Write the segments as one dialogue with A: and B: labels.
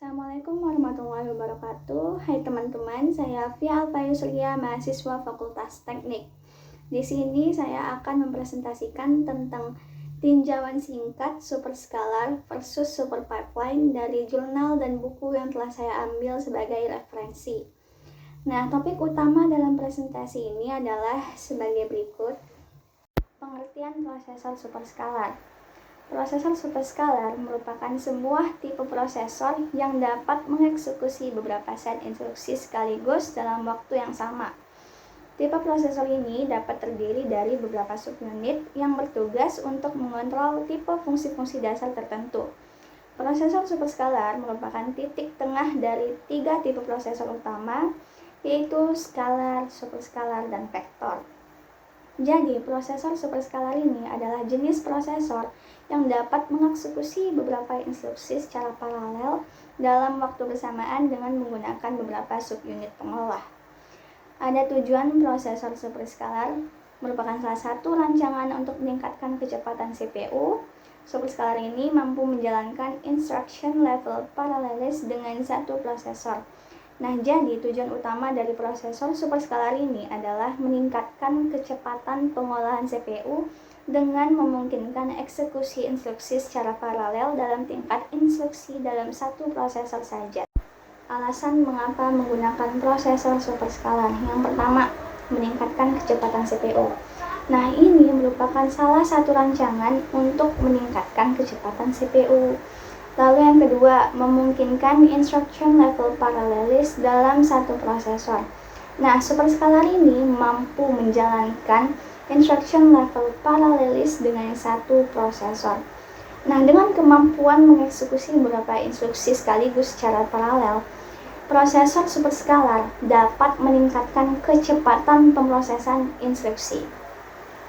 A: Assalamualaikum warahmatullahi wabarakatuh. Hai teman-teman, saya Fia Alfayuslia, mahasiswa Fakultas Teknik. Di sini saya akan mempresentasikan tentang tinjauan singkat superskalar versus super pipeline dari jurnal dan buku yang telah saya ambil sebagai referensi. Nah, topik utama dalam presentasi ini adalah sebagai berikut: pengertian prosesor superskalar. Prosesor superskalar merupakan sebuah tipe prosesor yang dapat mengeksekusi beberapa set instruksi sekaligus dalam waktu yang sama. Tipe prosesor ini dapat terdiri dari beberapa subunit yang bertugas untuk mengontrol tipe fungsi-fungsi dasar tertentu. Prosesor superskalar merupakan titik tengah dari tiga tipe prosesor utama, yaitu skalar, superskalar, dan vektor. Jadi, prosesor superskalar ini adalah jenis prosesor yang dapat mengeksekusi beberapa instruksi secara paralel dalam waktu bersamaan dengan menggunakan beberapa subunit pengolah. Ada tujuan prosesor superskalar merupakan salah satu rancangan untuk meningkatkan kecepatan CPU. Superskalar ini mampu menjalankan instruction level paralelis dengan satu prosesor. Nah, jadi tujuan utama dari prosesor superskalar ini adalah meningkatkan kecepatan pengolahan CPU dengan memungkinkan eksekusi instruksi secara paralel dalam tingkat instruksi dalam satu prosesor saja. Alasan mengapa menggunakan prosesor superskalar: yang pertama, meningkatkan kecepatan CPU. Nah, ini merupakan salah satu rancangan untuk meningkatkan kecepatan CPU. Lalu yang kedua, memungkinkan instruction level paralelis dalam satu prosesor. Nah, superskalar ini mampu menjalankan instruction level paralelis dengan satu prosesor. Nah, dengan kemampuan mengeksekusi beberapa instruksi sekaligus secara paralel, prosesor superskalar dapat meningkatkan kecepatan pemrosesan instruksi.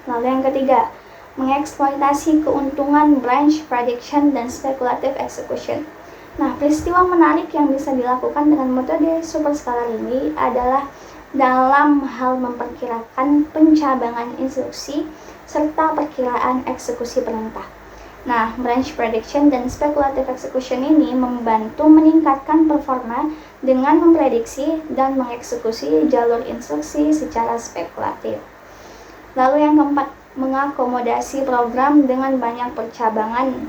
A: Lalu yang ketiga, mengeksploitasi keuntungan branch prediction dan speculative execution. Nah, peristiwa menarik yang bisa dilakukan dengan metode superskalar ini adalah dalam hal memperkirakan pencabangan instruksi serta perkiraan eksekusi perintah. Nah, branch prediction dan speculative execution ini membantu meningkatkan performa dengan memprediksi dan mengeksekusi jalur instruksi secara spekulatif. Lalu yang keempat, mengakomodasi program dengan banyak percabangan.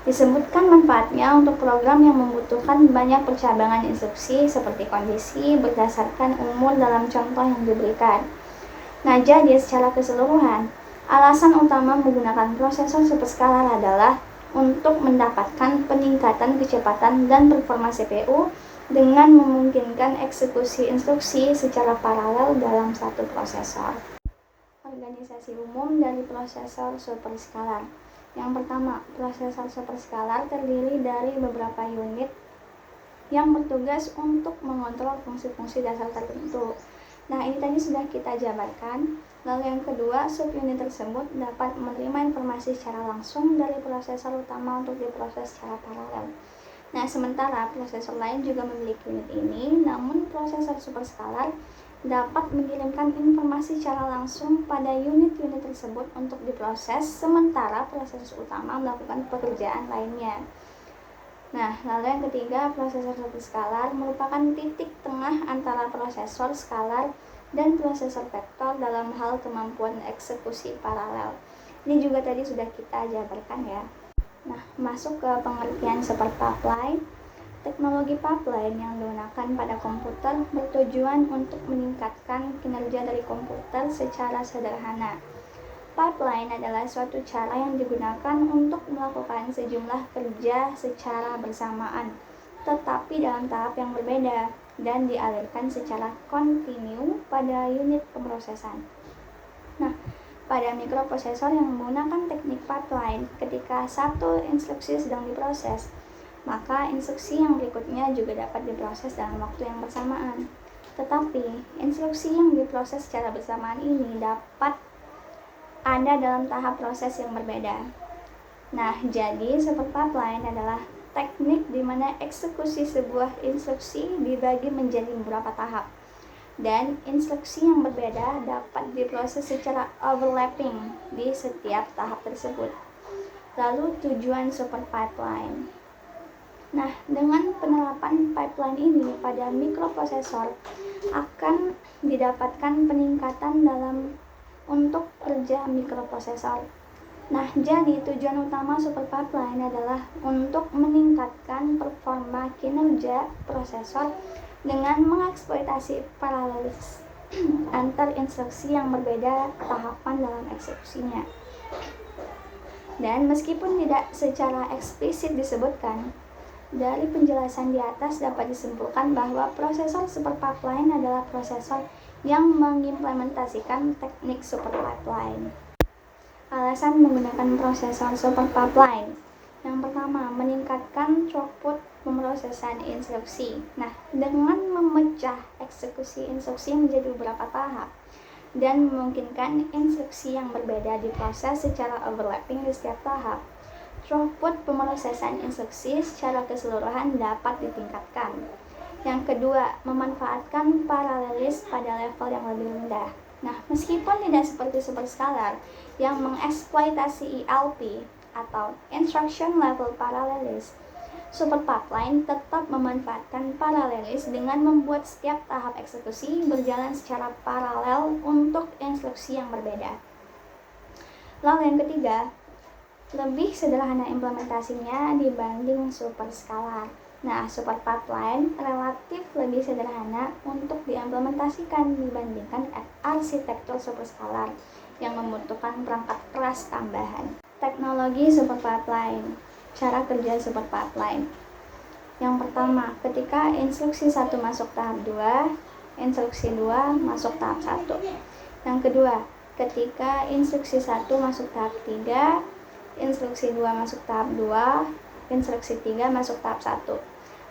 A: Disebutkan manfaatnya untuk program yang membutuhkan banyak percabangan instruksi seperti kondisi berdasarkan umur dalam contoh yang diberikan. Nah, jadi secara keseluruhan, alasan utama menggunakan prosesor superskalar adalah untuk mendapatkan peningkatan kecepatan dan performa CPU dengan memungkinkan eksekusi instruksi secara paralel dalam satu prosesor. Organisasi umum dari prosesor superskalar. Yang pertama, prosesor superskalar terdiri dari beberapa unit yang bertugas untuk mengontrol fungsi-fungsi dasar tertentu. Nah, ini tadi sudah kita jabarkan. Lalu yang kedua, subunit tersebut dapat menerima informasi secara langsung dari prosesor utama untuk diproses secara paralel. Nah, sementara prosesor lain juga memiliki unit ini, namun prosesor superskalar dapat mengirimkan informasi secara langsung pada unit-unit tersebut untuk diproses, sementara prosesor utama melakukan pekerjaan lainnya. Nah, lalu yang ketiga, prosesor superskalar merupakan titik tengah antara prosesor skalar dan prosesor vektor dalam hal kemampuan eksekusi paralel. Ini juga tadi sudah kita jabarkan ya. Nah, masuk ke pengertian super pipeline. Teknologi pipeline yang digunakan pada komputer bertujuan untuk meningkatkan kinerja dari komputer secara sederhana. Pipeline adalah suatu cara yang digunakan untuk melakukan sejumlah kerja secara bersamaan, tetapi dalam tahap yang berbeda, dan dialirkan secara kontinu pada unit pemrosesan. Nah, pada mikroprosesor yang menggunakan teknik pipeline, ketika satu instruksi sedang diproses, maka instruksi yang berikutnya juga dapat diproses dalam waktu yang bersamaan. Tetapi, instruksi yang diproses secara bersamaan ini dapat ada dalam tahap proses yang berbeda. Nah, jadi super pipeline adalah teknik di mana eksekusi sebuah instruksi dibagi menjadi beberapa tahap. Dan instruksi yang berbeda dapat diproses secara overlapping di setiap tahap tersebut. Lalu tujuan super pipeline. Nah, dengan penerapan pipeline ini pada mikroprosesor akan didapatkan peningkatan untuk kerja mikroprosesor. Nah, jadi tujuan utama super pipeline adalah untuk meningkatkan performa kinerja prosesor dengan mengeksploitasi paralelis antar instruksi yang berbeda tahapan dalam eksekusinya. Dan meskipun tidak secara eksplisit disebutkan, dari penjelasan di atas dapat disimpulkan bahwa prosesor super pipeline adalah prosesor yang mengimplementasikan teknik super pipeline. Alasan menggunakan prosesor super pipeline. Yang pertama, meningkatkan throughput pemrosesan instruksi. Nah, dengan memecah eksekusi instruksi menjadi beberapa tahap dan memungkinkan instruksi yang berbeda diproses secara overlapping di setiap tahap, throughput pemrosesan instruksi secara keseluruhan dapat ditingkatkan. Yang kedua, memanfaatkan paralelis pada level yang lebih rendah. Nah, meskipun tidak seperti superscalar yang mengeksploitasi ILP atau Instruction Level Parallelis, super pipeline tetap memanfaatkan paralelis dengan membuat setiap tahap eksekusi berjalan secara paralel untuk instruksi yang berbeda. Lalu yang ketiga, lebih sederhana implementasinya dibanding superscalar. Nah, super pipeline relatif lebih sederhana untuk diimplementasikan dibandingkan arsitektur superscalar yang membutuhkan perangkat keras tambahan. Teknologi super pipeline. Cara kerja super pipeline. Yang pertama, ketika instruksi 1 masuk tahap 2, instruksi 2 masuk tahap 1. Yang kedua, ketika instruksi 1 masuk tahap 3, instruksi 2 masuk tahap 2, instruksi 3 masuk tahap 1.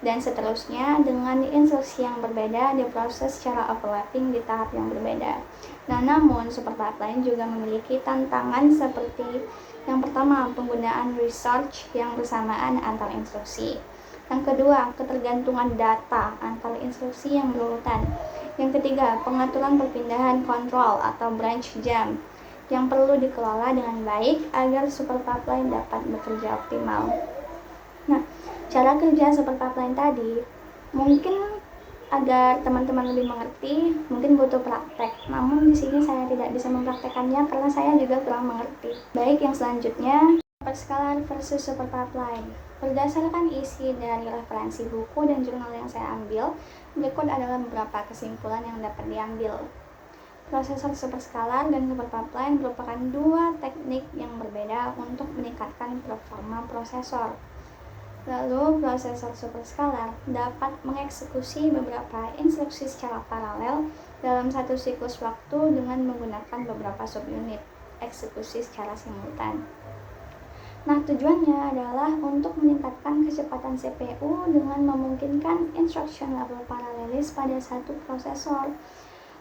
A: Dan seterusnya dengan instruksi yang berbeda diproses secara overlapping di tahap yang berbeda. Nah, namun super pipeline juga memiliki tantangan seperti yang pertama, penggunaan research yang bersamaan antar instruksi. Yang kedua, ketergantungan data antar instruksi yang berurutan. Yang ketiga, pengaturan perpindahan kontrol atau branch jump yang perlu dikelola dengan baik agar super pipeline dapat bekerja optimal. Nah, cara kerja super pipeline tadi mungkin agar teman-teman lebih mengerti, mungkin butuh praktek. Namun di sini saya tidak bisa mempraktekannya karena saya juga kurang mengerti. Baik, yang selanjutnya, superscalar versus super pipeline. Berdasarkan isi dari referensi buku dan jurnal yang saya ambil, berikut adalah beberapa kesimpulan yang dapat diambil. Prosesor superscalar dan super pipeline merupakan dua teknik yang berbeda untuk meningkatkan performa prosesor. Lalu, prosesor superscalar dapat mengeksekusi beberapa instruksi secara paralel dalam satu siklus waktu dengan menggunakan beberapa subunit eksekusi secara simultan. Nah, tujuannya adalah untuk meningkatkan kecepatan CPU dengan memungkinkan instruction level paralelis pada satu prosesor.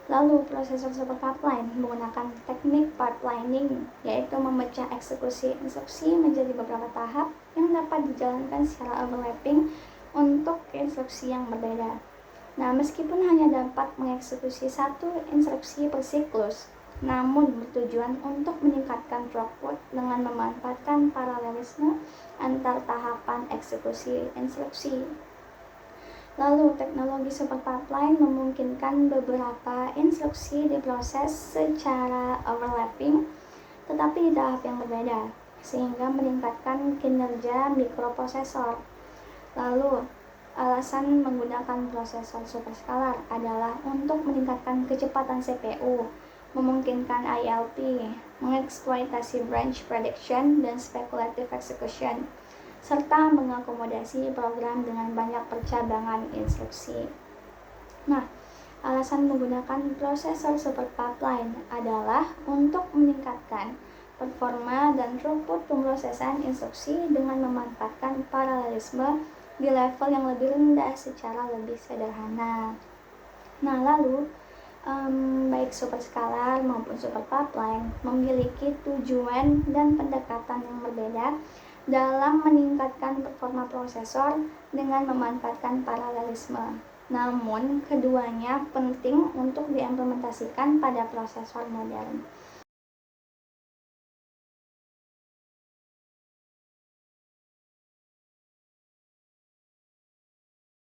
A: Lalu, prosesor super pipeline menggunakan teknik pipelining, yaitu memecah eksekusi instruksi menjadi beberapa tahap yang dapat dijalankan secara overlapping untuk instruksi yang berbeda. Nah, meskipun hanya dapat mengeksekusi satu instruksi per siklus, namun bertujuan untuk meningkatkan throughput dengan memanfaatkan paralelisme antar tahapan eksekusi instruksi. Lalu, teknologi super pipeline memungkinkan beberapa instruksi diproses secara overlapping, tetapi di tahap yang berbeda, sehingga meningkatkan kinerja mikroprosesor. Lalu, alasan menggunakan prosesor superscalar adalah untuk meningkatkan kecepatan CPU, memungkinkan ILP, mengeksploitasi branch prediction dan speculative execution, serta mengakomodasi program dengan banyak percabangan instruksi. Nah, alasan menggunakan prosesor super pipeline adalah untuk meningkatkan performa dan throughput pemrosesan instruksi dengan memanfaatkan paralelisme di level yang lebih rendah secara lebih sederhana. Nah, lalu baik superscalar maupun super pipeline memiliki tujuan dan pendekatan yang berbeda dalam meningkatkan performa prosesor dengan memanfaatkan paralelisme. Namun, keduanya penting untuk diimplementasikan pada prosesor modern.